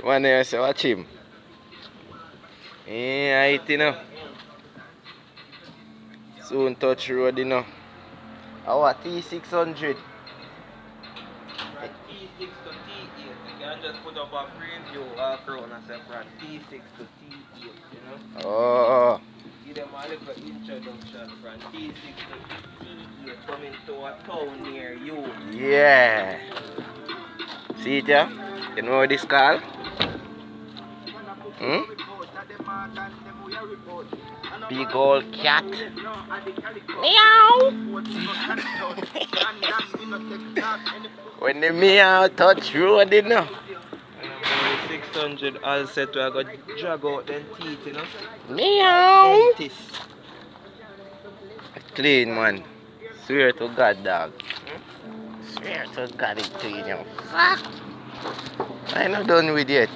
One there say watch him. Yeah, it you know. Soon touch road you know. Our T600. From T6 to T8. You can just put up a preview walk around and say from T6 to T8, you know? Oh, Give them a little introduction from T6 to T8 coming to a town near you. yeah. See it yeah? You know what this called? Hmm? Big old cat. Meow. When the meow touch road, you know. And about 600 all set to go drag out them teeth, you know? Meow. Like dentist. Clean, man. Swear to God, dog. Hmm? Swear to God, it clean, you. Fuck. I'm not done with it.